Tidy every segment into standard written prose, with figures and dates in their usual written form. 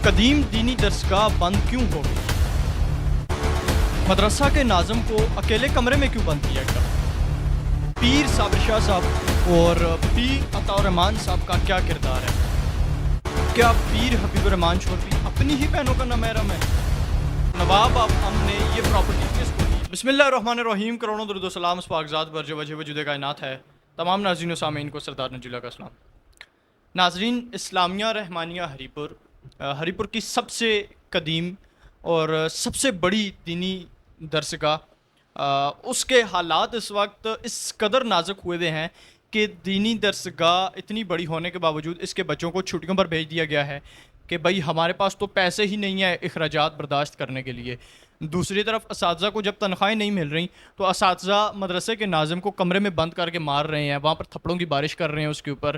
قدیم دینی درسگاہ بند کیوں ہو گئی؟ مدرسہ کے ناظم کو اکیلے کمرے میں کیوں بند کیا گیا؟ پیر صابر شاہ صاحب اور پیر عطاء الرحمان صاحب کا کیا کردار ہے؟ کیا پیر حبیب الرحمان چودھری اپنی ہی بہنوں کا نامیرم ہے؟ نواب ہم نے یہ پراپرٹی کس کو دی؟ بسم اللہ الرحمن الرحیم، کروڑوں درود و سلام اس پاک ذات پر جو وجہ وجود کائنات ہے۔ تمام ناظرین و سامعین کو سردار نجیلہ کا سلام۔ ناظرین، اسلامیہ رحمانیہ ہری پور کی سب سے قدیم اور سب سے بڑی دینی درسگاہ، اس کے حالات اس وقت اس قدر نازک ہوئے ہیں کہ دینی درسگاہ اتنی بڑی ہونے کے باوجود اس کے بچوں کو چھٹیوں پر بھیج دیا گیا ہے کہ بھائی ہمارے پاس تو پیسے ہی نہیں ہیں اخراجات برداشت کرنے کے لیے۔ دوسری طرف اساتذہ کو جب تنخواہیں نہیں مل رہی تو اساتذہ مدرسے کے ناظم کو کمرے میں بند کر کے مار رہے ہیں، وہاں پر تھپڑوں کی بارش کر رہے ہیں اس کے اوپر۔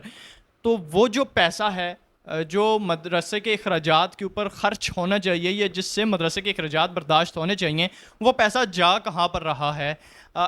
تو وہ جو پیسہ ہے جو مدرسے کے اخراجات کے اوپر خرچ ہونا چاہیے یا جس سے مدرسے کے اخراجات برداشت ہونے چاہیے، وہ پیسہ جا کہاں پر رہا ہے،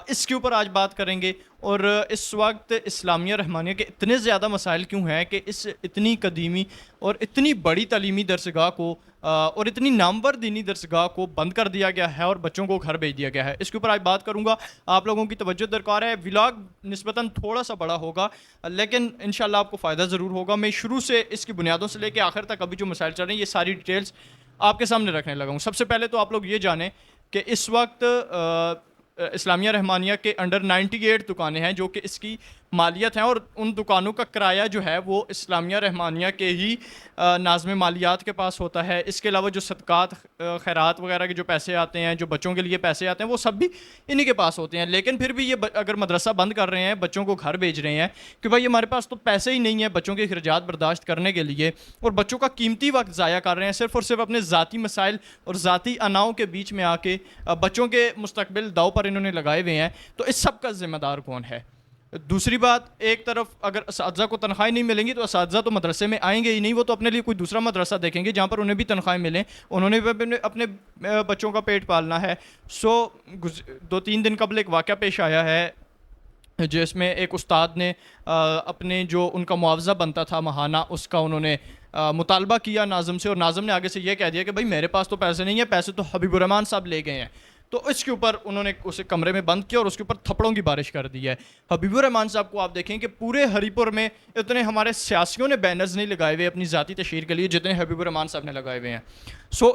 اس کے اوپر آج بات کریں گے۔ اور اس وقت اسلامیہ رحمانیہ کے اتنے زیادہ مسائل کیوں ہیں کہ اس اتنی قدیمی اور اتنی بڑی تعلیمی درسگاہ کو اور اتنی نامور دینی درسگاہ کو بند کر دیا گیا ہے اور بچوں کو گھر بھیج دیا گیا ہے، اس کے اوپر آج بات کروں گا۔ آپ لوگوں کی توجہ درکار ہے۔ ولاگ نسبتاً تھوڑا سا بڑا ہوگا لیکن انشاءاللہ آپ کو فائدہ ضرور ہوگا۔ میں شروع سے اس کی بنیادوں سے لے کے آخر تک ابھی جو مسائل چل رہے ہیں یہ ساری ڈیٹیلز آپ کے سامنے رکھنے لگا ہوں۔ سب سے پہلے تو آپ لوگ یہ جانیں کہ اس وقت اسلامیہ رحمانیہ کے انڈر 98 دکانیں ہیں جو کہ اس کی مالیت ہیں، اور ان دکانوں کا کرایہ جو ہے وہ اسلامیہ رحمانیہ کے ہی ناظم مالیات کے پاس ہوتا ہے۔ اس کے علاوہ جو صدقات خیرات وغیرہ کے جو پیسے آتے ہیں، جو بچوں کے لیے پیسے آتے ہیں، وہ سب بھی انہی کے پاس ہوتے ہیں۔ لیکن پھر بھی یہ اگر مدرسہ بند کر رہے ہیں، بچوں کو گھر بھیج رہے ہیں کہ بھائی ہمارے پاس تو پیسے ہی نہیں ہیں بچوں کے اخراجات برداشت کرنے کے لیے، اور بچوں کا قیمتی وقت ضائع کر رہے ہیں صرف اور صرف اپنے ذاتی مسائل اور ذاتی اناؤں کے بیچ میں آ کے بچوں کے مستقبل داؤ پر انہوں نے لگائے ہوئے ہیں، تو اس سب کا ذمہ دار کون ہے؟ دوسری بات، ایک طرف اگر اساتذہ کو تنخواہیں نہیں ملیں گی تو اساتذہ تو مدرسے میں آئیں گے ہی نہیں، وہ تو اپنے لیے کوئی دوسرا مدرسہ دیکھیں گے جہاں پر انہیں بھی تنخواہیں ملیں، انہوں نے بھی اپنے بچوں کا پیٹ پالنا ہے۔ 2-3 دن قبل ایک واقعہ پیش آیا ہے جس میں ایک استاد نے اپنے جو ان کا معاوضہ بنتا تھا ماہانہ، اس کا انہوں نے مطالبہ کیا ناظم سے، اور ناظم نے آگے سے یہ کہہ دیا کہ بھائی میرے پاس تو پیسے نہیں ہیں، پیسے تو حبیب الرحمان صاحب لے گئے ہیں۔ تو اس کے اوپر انہوں نے اسے کمرے میں بند کیا اور اس کے اوپر تھپڑوں کی بارش کر دی ہے۔ حبیب الرحمان صاحب کو آپ دیکھیں کہ پورے ہری پور میں اتنے ہمارے سیاسیوں نے بینرز نہیں لگائے ہوئے اپنی ذاتی تشہیر کے لیے جتنے حبیب الرحمان صاحب نے لگائے ہوئے ہیں۔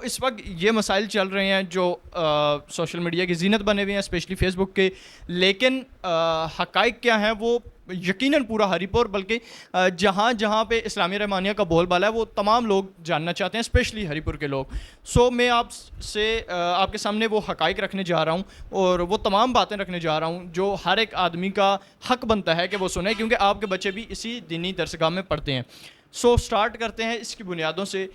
اس وقت یہ مسائل چل رہے ہیں جو سوشل میڈیا کی زینت بنے ہوئے ہیں، اسپیشلی فیس بک کے، لیکن حقائق کیا ہیں وہ یقیناً پورا ہری پور بلکہ جہاں جہاں پہ اسلامیہ رحمانیہ کا بول بالا ہے وہ تمام لوگ جاننا چاہتے ہیں، اسپیشلی ہری پور کے لوگ۔ میں آپ کے سامنے وہ حقائق رکھنے جا رہا ہوں اور وہ تمام باتیں رکھنے جا رہا ہوں جو ہر ایک آدمی کا حق بنتا ہے کہ وہ سنیں، کیونکہ آپ کے بچے بھی اسی دینی درسگاہ میں پڑھتے ہیں۔ سٹارٹ کرتے ہیں اس کی بنیادوں سے۔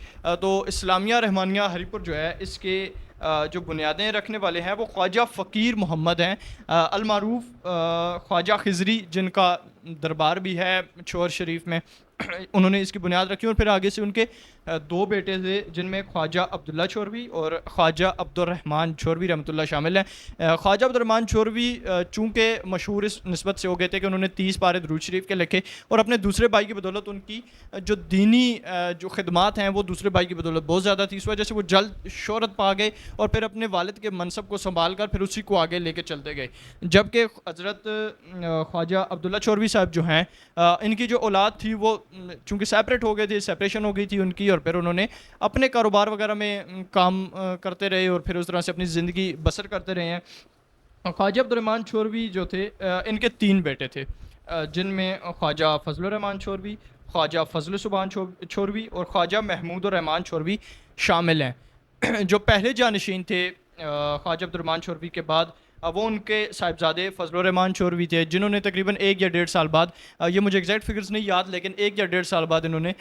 تو اسلامیہ رحمانیہ ہری پور جو ہے، اس کے جو بنیادیں رکھنے والے ہیں وہ خواجہ فقیر محمد ہیں، المعروف خواجہ خضری، جن کا دربار بھی ہے چھور شریف میں، انہوں نے اس کی بنیاد رکھی۔ اور پھر آگے سے ان کے 2 بیٹے تھے جن میں خواجہ عبداللہ چوروی اور خواجہ عبد الرحمان چوروی رحمۃ اللہ شامل ہیں۔ خواجہ عبد الرحمان چوروی چونکہ مشہور اس نسبت سے ہو گئے تھے کہ انہوں نے 30 پارے درود شریف کے لکھے، اور اپنے دوسرے بھائی کی بدولت ان کی جو دینی جو خدمات ہیں وہ دوسرے بھائی کی بدولت بہت زیادہ تھی، اس وجہ سے وہ جلد شہرت پا گئے اور پھر اپنے والد کے منصب کو سنبھال کر پھر اسی کو آگے لے کے چلتے گئے۔ جبکہ حضرت خواجہ عبداللہ چوروی صاحب جو ہیں، ان کی جو اولاد تھی وہ چونکہ سیپریٹ ہو گئے تھے، سیپریشن ہو گئی تھی ان کی، اور پھر انہوں نے اپنے کاروبار وغیرہ میں کام کرتے رہے اور پھر اس طرح سے اپنی زندگی بسر کرتے رہے ہیں۔ خواجہ عبد الرحمان چوروی جو تھے، ان کے 3 بیٹے تھے جن میں خواجہ فضل الرحمان چوروی، خواجہ فضل سبحان چوروی اور خواجہ محمود الرحمان چوروی شامل ہیں۔ جو پہلے جانشین تھے خواجہ عبد الرحمان چوروی کے بعد، وہ ان کے صاحبزادے فضل الرحمان چوروی تھے، جنہوں نے تقریباً 1 یا 1.5 سال بعد، یہ مجھے ایگزیکٹ فگرز نہیں یاد، لیکن 1 یا 1.5 سال بعد انہوں نے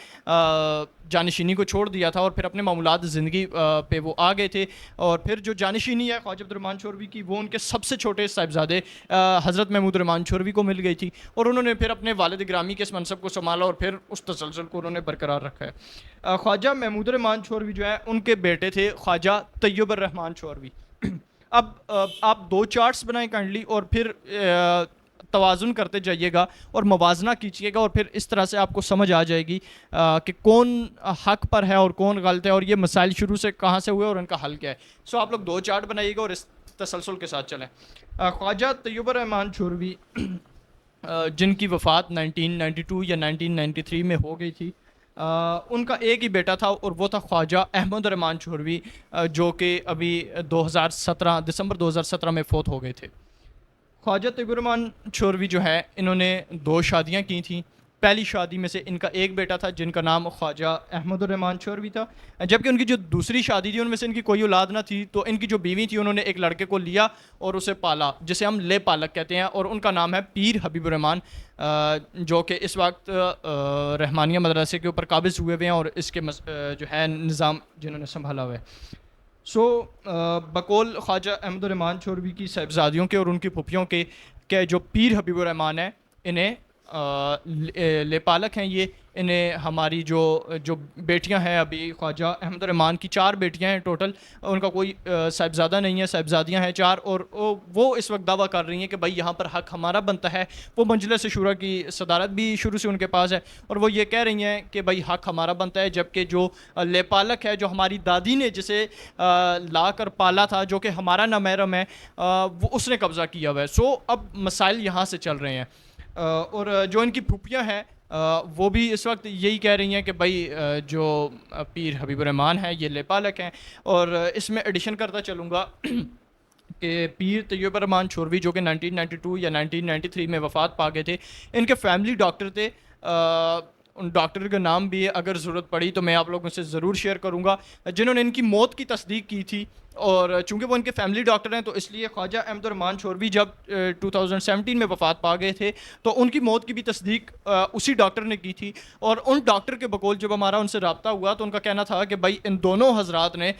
جانشینی کو چھوڑ دیا تھا اور پھر اپنے معاملات زندگی پہ وہ آ گئے تھے۔ اور پھر جو جانشینی ہے خواجہ عبد الرحمان چوروی کی، وہ ان کے سب سے چھوٹے صاحبزادے حضرت محمود الرحمان چوروی کو مل گئی تھی، اور انہوں نے پھر اپنے والد گرامی کے اس منصب کو سنبھالا اور پھر اس تسلسل کو انہوں نے برقرار رکھا ہے۔ خواجہ محمود الرحمان چوروی جو ہے، ان کے بیٹے تھے خواجہ طیب الرحمان چوروی۔ اب آپ 2 چارٹس بنائیں کائنڈلی، اور پھر توازن کرتے جائیے گا اور موازنہ کیجیے گا, اور پھر اس طرح سے آپ کو سمجھ آ جائے گی کہ کون حق پر ہے اور کون غلط ہے, اور یہ مسائل شروع سے کہاں سے ہوئے اور ان کا حل کیا ہے. سو آپ لوگ 2 چارٹ بنائیے گا اور اس تسلسل کے ساتھ چلیں. خواجہ طیب الرحمن شوروی جن کی وفات 1992 یا 1993 میں ہو گئی تھی, ان کا ایک ہی بیٹا تھا اور وہ تھا خواجہ احمد الرحمن شوروی, جو کہ ابھی 2017 دسمبر 2017 میں فوت ہو گئے تھے. خواجہ طیب الرحمن شوروی جو ہے انہوں نے 2 شادیاں کی تھیں. پہلی شادی میں سے ان کا ایک بیٹا تھا جن کا نام خواجہ احمد الرحمن شوروی تھا, جبکہ ان کی جو دوسری شادی تھی ان میں سے ان کی کوئی اولاد نہ تھی. تو ان کی جو بیوی تھی انہوں نے ایک لڑکے کو لیا اور اسے پالا, جسے ہم لے پالک کہتے ہیں, اور ان کا نام ہے پیر حبیب الرحمن, جو کہ اس وقت رحمانیہ مدرسے کے اوپر قابض ہوئے ہوئے ہیں اور اس کے جو ہے نظام جنہوں نے سنبھالا ہوا ہے. سو بقول خواجہ احمد الرحمن شوروی کی صاحبزادیوں کے اور ان کی پھوپھیوں کے کہ جو پیر حبیب الرحمن ہیں انہیں لے پالک ہیں, یہ انہیں ہماری جو بیٹیاں ہیں ابھی خواجہ احمد الرحمن کی 4 بیٹیاں ہیں ٹوٹل, ان کا کوئی صاحبزادہ نہیں ہے, صاحبزادیاں ہیں 4, اور وہ اس وقت دعویٰ کر رہی ہیں کہ بھائی یہاں پر حق ہمارا بنتا ہے. وہ مجلس شورا کی صدارت بھی شروع سے ان کے پاس ہے, اور وہ یہ کہہ رہی ہیں کہ بھائی حق ہمارا بنتا ہے, جبکہ جو لے پالک ہے, جو ہماری دادی نے جسے لا کر پالا تھا, جو کہ ہمارا نامحرم ہے, وہ اس نے قبضہ کیا ہوا ہے. سو اب مسائل یہاں سے چل رہے ہیں. اور جو ان کی پھوپھیاں ہیں وہ بھی اس وقت یہی کہہ رہی ہیں کہ بھائی جو پیر حبیب الرحمن ہیں یہ لے پالک ہیں. اور اس میں ایڈیشن کرتا چلوں گا کہ پیر طیب الرحمن شوروی جو کہ 1992 یا 1993 میں وفات پا گئے تھے, ان کے فیملی ڈاکٹر تھے. ان ڈاکٹر کا نام بھی اگر ضرورت پڑی تو میں آپ لوگوں سے ضرور شیئر کروں گا, جنہوں نے ان کی موت کی تصدیق کی تھی. اور چونکہ وہ ان کے فیملی ڈاکٹر ہیں تو اس لیے خواجہ احمد الرحمن شوروی جب 2017 میں وفات پا گئے تھے تو ان کی موت کی بھی تصدیق اسی ڈاکٹر نے کی تھی. اور ان ڈاکٹر کے بقول جب ہمارا ان سے رابطہ ہوا تو ان کا کہنا تھا کہ بھائی ان دونوں حضرات نے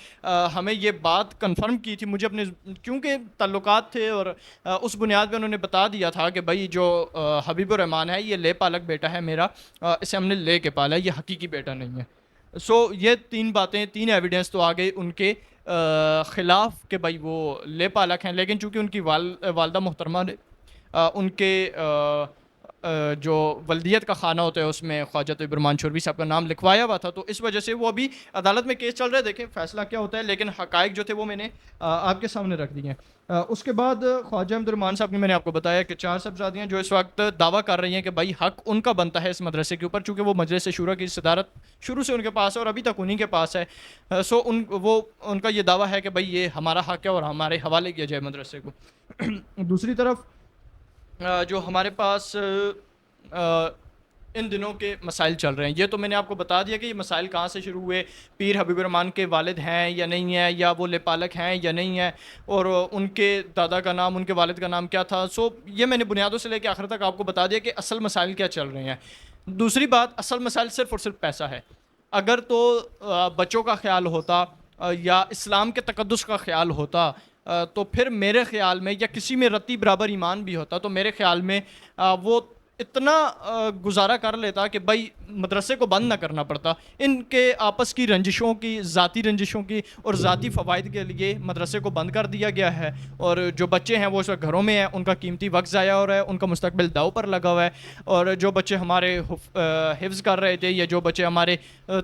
ہمیں یہ بات کنفرم کی تھی, مجھے اپنے کیونکہ تعلقات تھے اور اس بنیاد پہ انہوں نے بتا دیا تھا کہ بھائی جو حبیب الرحمن ہے یہ لے پالک بیٹا ہے میرا, اسے ہم نے لے کے پالا ہے, یہ حقیقی بیٹا نہیں ہے. سو یہ 3 باتیں, 3 ایویڈنس تو آ گئی ان کے خلاف کہ بھائی وہ لے پالک ہیں. لیکن چونکہ ان کی والدہ محترمہ نے ان کے جو ولدیت کا خانہ ہوتا ہے اس میں خواجہ طیب الرحمن شوروی صاحب کا نام لکھوایا ہوا تھا, تو اس وجہ سے وہ ابھی عدالت میں کیس چل رہا ہے, دیکھیں فیصلہ کیا ہوتا ہے. لیکن حقائق جو تھے وہ میں نے آپ کے سامنے رکھ دیے ہیں. اس کے بعد خواجہ احمد الرحمن صاحب نے میں نے آپ کو بتایا کہ 4 صاحبزادیاں جو اس وقت دعویٰ کر رہی ہیں کہ بھائی حق ان کا بنتا ہے اس مدرسے کے اوپر, چونکہ وہ مجلس شورا کی صدارت شروع سے ان کے پاس ہے اور ابھی تک انہی کے پاس ہے. سو ان کا یہ دعویٰ ہے کہ بھائی یہ ہمارا حق ہے اور ہمارے حوالے کیا جائے مدرسے کو. دوسری طرف جو ہمارے پاس ان دنوں کے مسائل چل رہے ہیں, یہ تو میں نے آپ کو بتا دیا کہ یہ مسائل کہاں سے شروع ہوئے, پیر حبیب الرحمن کے والد ہیں یا نہیں ہیں, یا وہ لے پالک ہیں یا نہیں ہیں, اور ان کے دادا کا نام, ان کے والد کا نام کیا تھا. سو یہ میں نے بنیادوں سے لے کے آخر تک آپ کو بتا دیا کہ اصل مسائل کیا چل رہے ہیں. دوسری بات, اصل مسائل صرف اور صرف پیسہ ہے. اگر تو بچوں کا خیال ہوتا یا اسلام کے تقدس کا خیال ہوتا تو پھر میرے خیال میں, یا کسی میں رتی برابر ایمان بھی ہوتا تو میرے خیال میں وہ اتنا گزارا کر لیتا کہ بھائی مدرسے کو بند نہ کرنا پڑتا. ان کے آپس کی رنجشوں کی, ذاتی رنجشوں کی اور ذاتی فوائد کے لیے مدرسے کو بند کر دیا گیا ہے, اور جو بچے ہیں وہ اس وقت گھروں میں ہیں, ان کا قیمتی وقت ضائع ہو رہا ہے, ان کا مستقبل داؤ پر لگا ہوا ہے. اور جو بچے ہمارے حفظ کر رہے تھے یا جو بچے ہمارے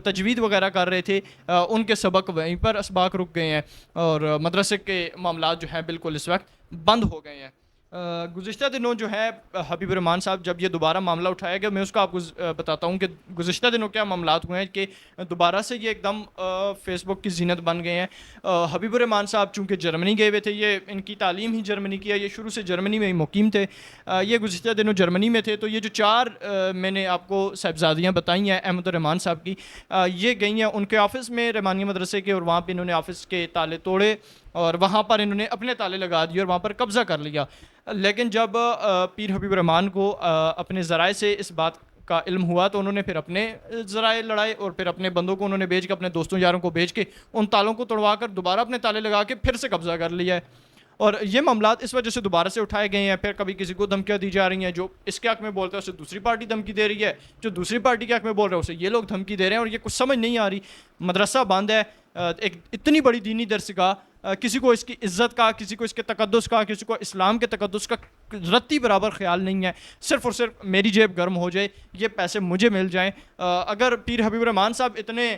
تجوید وغیرہ کر رہے تھے, ان کے سبق وہیں پر اسباق رک گئے ہیں, اور مدرسے کے معاملات جو ہیں بالکل اس وقت بند ہو گئے ہیں. گزشتہ دنوں جو ہے حبیب الرحمن صاحب جب یہ دوبارہ معاملہ اٹھایا گیا, میں اس کو آپ کو بتاتا ہوں کہ گزشتہ دنوں کیا معاملات ہوئے ہیں کہ دوبارہ سے یہ ایک دم فیس بک کی زینت بن گئے ہیں. حبیب الرحمن صاحب چونکہ جرمنی گئے ہوئے تھے, یہ ان کی تعلیم ہی جرمنی کی ہے, یہ شروع سے جرمنی میں ہی مقیم تھے, یہ گزشتہ دنوں جرمنی میں تھے. تو یہ جو 4 میں نے آپ کو صاحبزادیاں بتائی ہیں احمد الرحمن صاحب کی, یہ گئی ہیں ان کے آفس میں رحمانیہ مدرسے کے, اور وہاں پہ انہوں نے آفس کے تالے توڑے اور وہاں پر انہوں نے اپنے تالے لگا دیے اور وہاں پر قبضہ کر لیا. لیکن جب پیر حبیب الرحمن کو اپنے ذرائع سے اس بات کا علم ہوا تو انہوں نے پھر اپنے ذرائع لڑائے, اور پھر اپنے بندوں کو انہوں نے بھیج کے, اپنے دوستوں یاروں کو بھیج کے ان تالوں کو توڑوا کر دوبارہ اپنے تالے لگا کے پھر سے قبضہ کر لیا ہے. اور یہ معاملات اس وجہ سے دوبارہ سے اٹھائے گئے ہیں. پھر کبھی کسی کو دھمکیاں دی جا رہی ہیں, جو اس کے حق میں بولتا ہے اسے دوسری پارٹی دھمکی دے رہی ہے, جو دوسری پارٹی کے حق میں بول رہا ہے اسے یہ لوگ دھمکی دے رہے ہیں, اور یہ کچھ سمجھ نہیں آ رہی. مدرسہ بند ہے, ایک اتنی بڑی دینی درسگاہ کسی کو اس کی عزت کا، کسی کو اس کے تقدس کا، کسی کو اسلام کے تقدس کا رتی برابر خیال نہیں ہے. صرف اور صرف میری جیب گرم ہو جائے، یہ پیسے مجھے مل جائیں. اگر پیر حبیب الرحمان صاحب اتنے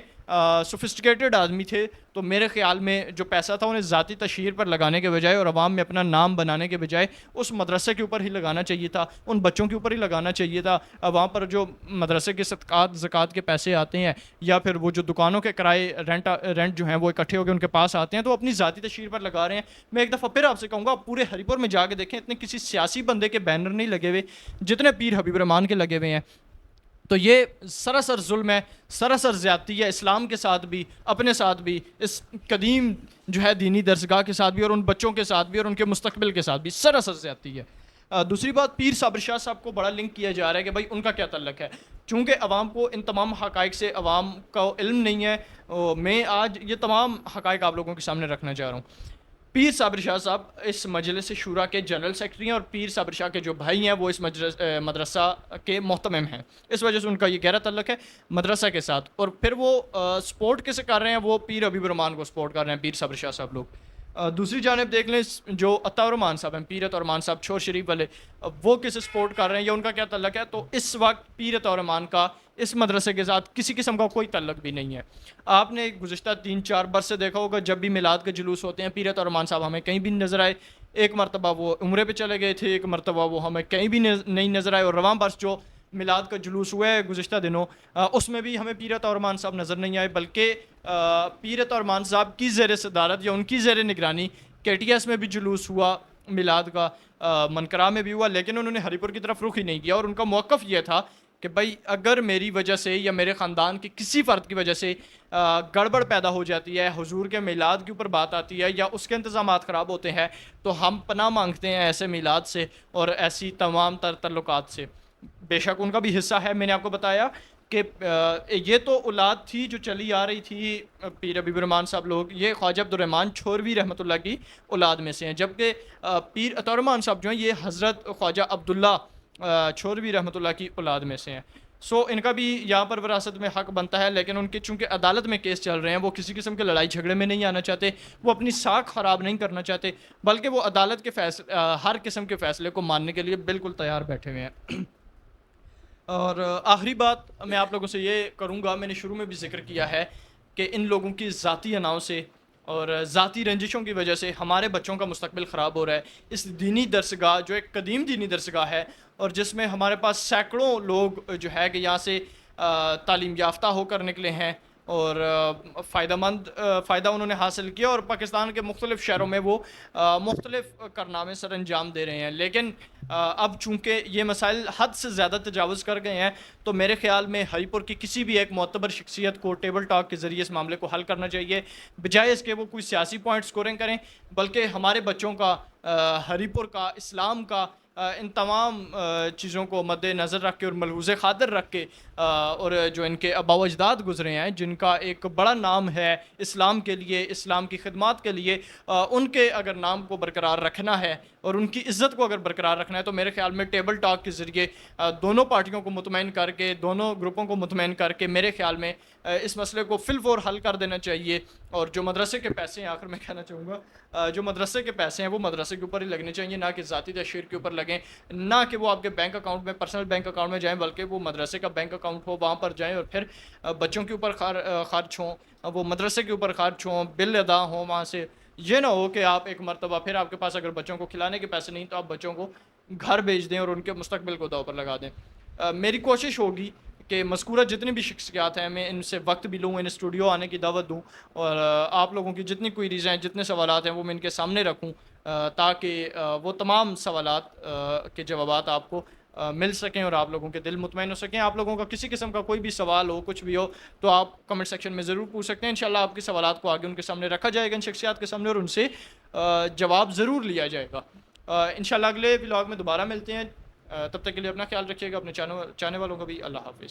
سوفسٹیکیٹڈ آدمی تھے تو میرے خیال میں جو پیسہ تھا انہیں ذاتی تشہیر پر لگانے کے بجائے اور عوام میں اپنا نام بنانے کے بجائے اس مدرسے کے اوپر ہی لگانا چاہیے تھا، ان بچوں کے اوپر ہی لگانا چاہیے تھا. وہاں پر جو مدرسے کے صدقات زکوٰۃ کے پیسے آتے ہیں یا پھر وہ جو دکانوں کے کرائے رینٹ جو ہیں وہ اکٹھے ہو کے ان کے پاس آتے ہیں تو اپنی ذاتی تشہیر پر لگا رہے ہیں. میں ایک دفعہ پھر آپ سے کہوں گا آپ پورے ہری پور میں جا کے دیکھیں، اتنے کسی سیاسی بندے کے بینر نہیں لگے ہوئے جتنے پیر حبیب الرحمان کے لگے ہوئے ہیں. تو یہ سراسر ظلم ہے، سراسر زیادتی ہے، اسلام کے ساتھ بھی، اپنے ساتھ بھی، اس قدیم جو ہے دینی درسگاہ کے ساتھ بھی، اور ان بچوں کے ساتھ بھی، اور ان کے مستقبل کے ساتھ بھی سراسر زیادتی ہے. دوسری بات، پیر صابر شاہ صاحب کو بڑا لنک کیا جا رہا ہے کہ بھائی ان کا کیا تعلق ہے. چونکہ عوام کو ان تمام حقائق سے عوام کا علم نہیں ہے، میں آج یہ تمام حقائق آپ لوگوں کے سامنے رکھنا چاہ رہا ہوں. پیر صابر شاہ صاحب اس مجلس شورا کے جنرل سیکرٹری ہیں، اور پیر صابر شاہ کے جو بھائی ہیں وہ اس مدرسہ کے محتمم ہیں. اس وجہ سے ان کا یہ گہرا تعلق ہے مدرسہ کے ساتھ. اور پھر وہ سپورٹ کسے کر رہے ہیں؟ وہ پیر حبیب الرحمان کو سپورٹ کر رہے ہیں پیر صابر شاہ صاحب لوگ. دوسری جانب دیکھ لیں جو عطا الرحمان صاحب ہیں، پیر عطا الرحمان صاحب چھور شریف والے، وہ کسے سپورٹ کر رہے ہیں یا ان کا کیا تعلق ہے؟ تو اس وقت پیر عطا الرحمان کا اس مدرسے کے ساتھ کسی قسم کا کوئی تعلق بھی نہیں ہے. آپ نے گزشتہ 3-4 برس سے دیکھا ہوگا جب بھی میلاد کے جلوس ہوتے ہیں پیر عطا الرحمان صاحب ہمیں کہیں بھی نظر آئے. ایک مرتبہ وہ عمرے پہ چلے گئے تھے، ایک مرتبہ وہ ہمیں کہیں بھی نہیں نظر آئے. اور رواں برس جو میلاد کا جلوس ہوا ہے گزشتہ دنوں، اس میں بھی ہمیں پیر عطا الرحمان صاحب نظر نہیں آئے، بلکہ پیر عطا الرحمان صاحب کی زیر صدارت یا ان کی زیر نگرانی کے ٹی ایس میں بھی جلوس ہوا میلاد کا، منقرہ میں بھی ہوا، لیکن انہوں نے ہری پور کی طرف رخ ہی نہیں کیا. اور ان کا موقف یہ تھا کہ بھائی اگر میری وجہ سے یا میرے خاندان کے کسی فرد کی وجہ سے گڑبڑ پیدا ہو جاتی ہے، حضور کے میلاد کے اوپر بات آتی ہے یا اس کے انتظامات خراب ہوتے ہیں، تو ہم پناہ مانگتے ہیں ایسے میلاد سے اور ایسی تمام تر تعلقات سے. بے شک ان کا بھی حصہ ہے. میں نے آپ کو بتایا کہ یہ تو اولاد تھی جو چلی آ رہی تھی پیر حبیب الرحمان صاحب لوگ، یہ خواجہ عبد الرحمان چھوروی رحمۃ اللہ کی اولاد میں سے ہیں، جبکہ پیر عطا الرحمان صاحب جو ہیں یہ حضرت خواجہ عبداللہ چھوروی رحمۃ اللہ کی اولاد میں سے ہیں. سو ان کا بھی یہاں پر وراثت میں حق بنتا ہے، لیکن ان کے چونکہ عدالت میں کیس چل رہے ہیں، وہ کسی قسم کے لڑائی جھگڑے میں نہیں آنا چاہتے، وہ اپنی ساکھ خراب نہیں کرنا چاہتے، بلکہ وہ عدالت کے فیصلے ہر قسم کے فیصلے کو ماننے کے لیے بالکل تیار بیٹھے ہوئے ہیں. اور آخری بات میں آپ لوگوں سے یہ کروں گا، میں نے شروع میں بھی ذکر کیا ہے کہ ان لوگوں کی ذاتی اناؤں سے اور ذاتی رنجشوں کی وجہ سے ہمارے بچوں کا مستقبل خراب ہو رہا ہے. اس دینی درسگاہ جو ایک قدیم دینی درسگاہ ہے اور جس میں ہمارے پاس سینکڑوں لوگ جو ہے کہ یہاں سے تعلیم یافتہ ہو کر نکلے ہیں اور فائدہ انہوں نے حاصل کیا، اور پاکستان کے مختلف شہروں میں وہ مختلف کارنامے سر انجام دے رہے ہیں. لیکن اب چونکہ یہ مسائل حد سے زیادہ تجاوز کر گئے ہیں تو میرے خیال میں ہری پور کی کسی بھی ایک معتبر شخصیت کو ٹیبل ٹاک کے ذریعے اس معاملے کو حل کرنا چاہیے، بجائے اس کے وہ کوئی سیاسی پوائنٹ سکورنگ کریں، بلکہ ہمارے بچوں کا، ہری پور کا، اسلام کا، ان تمام چیزوں کو مد نظر رکھ کے اور ملحوظ خاطر رکھ کے، اور جو ان کے آباء و اجداد گزرے ہیں جن کا ایک بڑا نام ہے اسلام کے لیے، اسلام کی خدمات کے لیے، ان کے اگر نام کو برقرار رکھنا ہے اور ان کی عزت کو اگر برقرار رکھنا ہے تو میرے خیال میں ٹیبل ٹاک کے ذریعے دونوں پارٹیوں کو مطمئن کر کے، دونوں گروپوں کو مطمئن کر کے میرے خیال میں اس مسئلے کو فی الفور حل کر دینا چاہیے. اور جو مدرسے کے پیسے ہیں، آخر میں کہنا چاہوں گا، جو مدرسے کے پیسے ہیں وہ مدرسے کے اوپر ہی لگنے چاہیے، نہ کہ ذاتی تشہیر کے اوپر لگیں، نہ کہ وہ آپ کے بینک اکاؤنٹ میں، پرسنل بینک اکاؤنٹ میں جائیں، بلکہ وہ مدرسے کا بینک اکاؤنٹ ہو، وہاں پر جائیں اور پھر بچوں کے اوپر خرچ ہوں، وہ مدرسے کے اوپر خرچ ہوں، بل ادا ہوں وہاں سے. یہ نہ ہو کہ آپ ایک مرتبہ پھر آپ کے پاس اگر بچوں کو کھلانے کے پیسے نہیں تو آپ بچوں کو گھر بھیج دیں اور ان کے مستقبل کو داؤ پر لگا دیں. میری کوشش ہوگی کہ مذکورہ جتنی بھی شخصیات ہیں میں ان سے وقت بھی لوں، ان اسٹوڈیو آنے کی دعوت دوں، اور آپ لوگوں کی جتنی کوئریز ہیں، جتنے سوالات ہیں وہ میں ان کے سامنے رکھوں، تاکہ وہ تمام سوالات کے جوابات آپ کو مل سکیں اور آپ لوگوں کے دل مطمئن ہو سکیں. آپ لوگوں کا کسی قسم کا کوئی بھی سوال ہو، کچھ بھی ہو، تو آپ کمنٹ سیکشن میں ضرور پوچھ سکتے ہیں. انشاءاللہ آپ کے سوالات کو آگے ان کے سامنے رکھا جائے گا، ان شخصیات کے سامنے، اور ان سے جواب ضرور لیا جائے گا. انشاءاللہ اگلے ولاگ میں دوبارہ ملتے ہیں. تب تک کے لیے اپنا خیال رکھیے گا، اپنے چاہنے والوں کا بھی. اللہ حافظ.